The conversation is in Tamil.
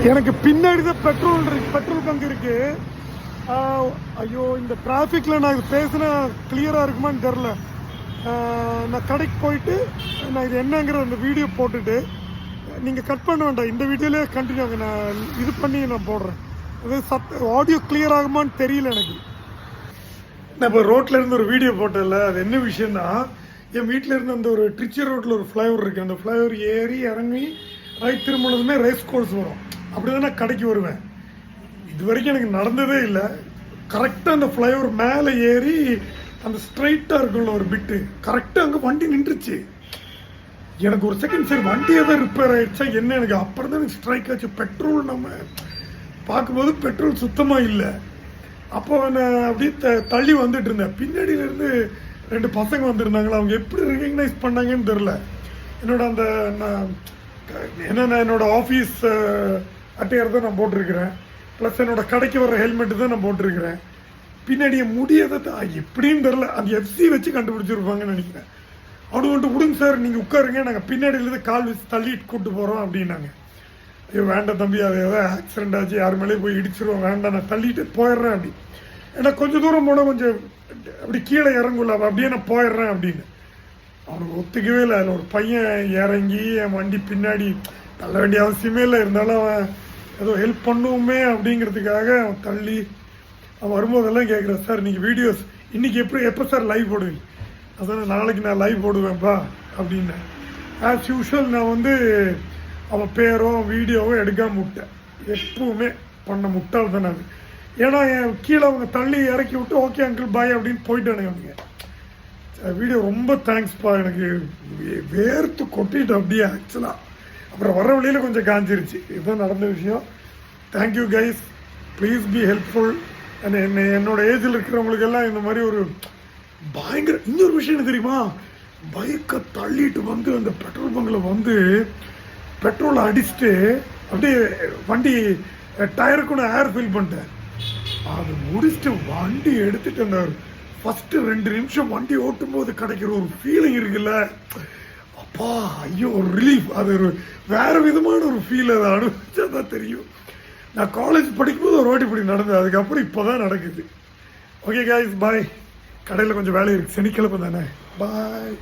எனக்கு பின்னாடி தான் பெட்ரோல் பங்க் இருக்கு. ஐயோ, இந்த டிராஃபிக்கில் நான் இது பேசினா கிளியராக இருக்குமான்னு தெரில. நான் கடைக்கு போயிட்டு நான் இது என்னங்கிற அந்த வீடியோ போட்டுட்டு நீங்கள் கட் பண்ண வேண்டாம், இந்த வீடியோலேயே கண்டினியூ ஆகுங்க. நான் இது பண்ணி நான் போடுறேன். அது ஆடியோ கிளியர் ஆகுமான்னு தெரியல எனக்கு. நான் இப்போ ரோட்டில் இருந்து ஒரு வீடியோ போட்டேன்ல, அது என்ன விஷயம்னா, என் வீட்டில் இருந்து அந்த ஒரு ட்ரிச்சி ரோட்டில் ஒரு ஃப்ளைஓவர் இருக்குது. அந்த ஃப்ளைஓவர் ஏறி இறங்கி ரைட் திரும்பினதுமே ரேஸ் கோர்ஸ் வரும். அப்படி தான் நான் கடைக்கு வருவேன். இது வரைக்கும் எனக்கு நடந்ததே இல்லை. கரெக்டாக அந்த ஃப்ளைஓவர் மேலே ஏறி அந்த ஸ்ட்ரைட்டாக இருக்குள்ள ஒரு பிட்டு கரெக்டாக அங்கே வண்டி நின்றுச்சு. எனக்கு ஒரு செகண்ட் சரி வண்டியே தான் ரிப்பேர் ஆகிடுச்சா என்ன, எனக்கு அப்புறம் தான் எனக்கு ஸ்ட்ரைக் ஆச்சு. பெட்ரோல் நம்ம பார்க்கும்போது பெட்ரோல் சுத்தமாக இல்லை. அப்போ நான் அப்படியே தள்ளி வந்துட்டு இருந்தேன். பின்னாடியிலேருந்து 2 பசங்க வந்துருந்தாங்களா, அவங்க எப்படி ரெகக்னைஸ் பண்ணாங்கன்னு தெரில. என்னோட அந்த என்னென்ன ஆஃபீஸ் அட்டையர் தான் நான் போட்டிருக்கிறேன், ப்ளஸ் என்னோட கடைக்கு வர ஹெல்மெட்டு தான் நான் போட்டிருக்கிறேன். பின்னாடி முடியாத எப்படின்னு தெரில, அந்த எஃப்சி வச்சு கண்டுபிடிச்சிருப்பாங்கன்னு நினைக்கிறேன். அவனு வந்துட்டு விடுங்க சார், நீங்கள் உட்காருங்க, நாங்கள் பின்னாடியிலேருந்து கால் வச்சு தள்ளிட்டு கூப்பிட்டு போகிறோம் அப்படின்னாங்க. ஐயோ வேண்டாம் தம்பி, அது ஏதாவது ஆக்சிடென்ட் ஆச்சு, யார் மேலேயும் போய் இடிச்சிருவோம், வேண்டாம், நான் தள்ளிட்டு போயிடுறேன் அப்படி. ஏன்னா கொஞ்சம் தூரம் போனால் கொஞ்சம் அப்படி கீழே இறங்குள்ள, அப்படியே நான் போயிடுறேன் அப்படின்னு. அவனுக்கு ஒத்துக்கவே இல்லை. அதில் ஒரு பையன் இறங்கி என் வண்டி பின்னாடி தள்ள வேண்டிய அவசியமே இல்லை, இருந்தாலும் அவன் ஏதோ ஹெல்ப் பண்ணுவோமே அப்படிங்கிறதுக்காக அவன் தள்ளி. அவன் வரும்போதெல்லாம் கேட்குறேன், சார் நீங்கள் வீடியோஸ் இன்றைக்கி எப்போ சார் லைவ் போடுவீங்க? அதான் நாளைக்கு நான் லைவ் போடுவேன்ப்பா அப்படின்னு. ஆஸ் யூஷுவல் நான் வந்து அவன் பேரோ வீடியோவோ எடுக்காமல் விட்டேன். எப்பவுமே பண்ண முட்டாள் தானே அது. ஏன்னா என் கீழே அவங்க தள்ளி இறக்கி விட்டு ஓகே அங்கிள் பாய் அப்படின்னு போயிட்டானுங்க அவங்க. வீடியோ ரொம்ப தேங்க்ஸ்ப்பா, எனக்கு வேர்த்து கொட்டிட்டு அப்படியே ஆக்சுவலாக. அப்புறம் வர வழியில் கொஞ்சம் காஞ்சிருச்சு. இதுதான் நடந்த விஷயம். Thank you guys, please be helpful. என்னோட ஏஜில் இருக்கிறவங்களுக்கெல்லாம் இந்த மாதிரி ஒரு பயங்கர இன்னொரு விஷயம் என்ன தெரியுமா, பைக்கை தள்ளிட்டு வந்து அந்த பெட்ரோல் பங்கில் வந்து பெட்ரோலை அடிச்சுட்டு அப்படியே வண்டி டயருக்கு நான் ஏர் ஃபில் பண்ணிட்டேன். அது முடிச்சுட்டு வண்டி எடுத்துட்டு அந்த ஃபஸ்ட்டு 2 நிமிஷம் வண்டி ஓட்டும் போது கிடைக்கிற ஒரு ஃபீலிங் இருக்குல்ல, அப்பா ஐயோ ஒரு ரிலீஃப். அது ஒரு வேறு விதமான ஒரு ஃபீல். அதை அனுபவிச்சா தான் தெரியும். நான் காலேஜ் படிக்கும்போது ஒரு வாட்டி இப்படி நடந்தது, அதுக்கப்புறம் இப்போ தான் நடக்குது. ஓகே கைஸ், பாய். கடையில் கொஞ்சம் வேலை இருக்குது, சனிக்கிழமை தானே. பாய்.